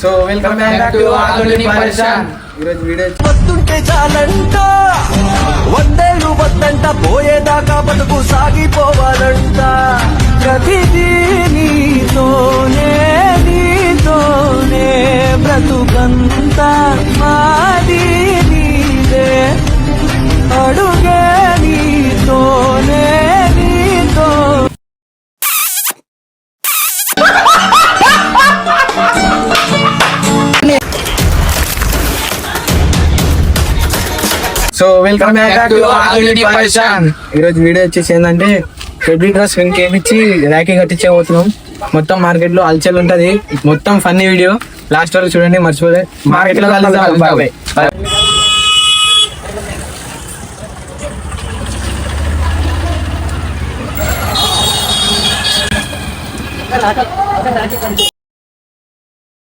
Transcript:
So welcome back to ఆధునిక పరిషన్. ఈరోజు video వస్తుంటే చాలంట, వందేళ్ళు వద్దంట, పోయేదాకా బతుకు సాగిపోవాలంట. ప్రతిదీ నీతోనే నీతోనే బ్రతుకంత మాది నీదే, అడుగే నీతోనే నీతో. సో వెల్కమ్ బ్యాక్ టు ఆధునిక పరిషన్. ఈరోజు వీడియో వచ్చేసి ఏంటంటే ఫెబ్రిక్ డ్రెస్ ఇంకేమిచ్చి ర్యాకీ కట్టించే పోతున్నాం. మొత్తం మార్కెట్ లో హల్చల్ ఉంటది, మొత్తం ఫన్నీ వీడియో లాస్ట్ వరకు చూడండి, మర్చిపోలే. మార్కెట్ లో కలుద్దాం.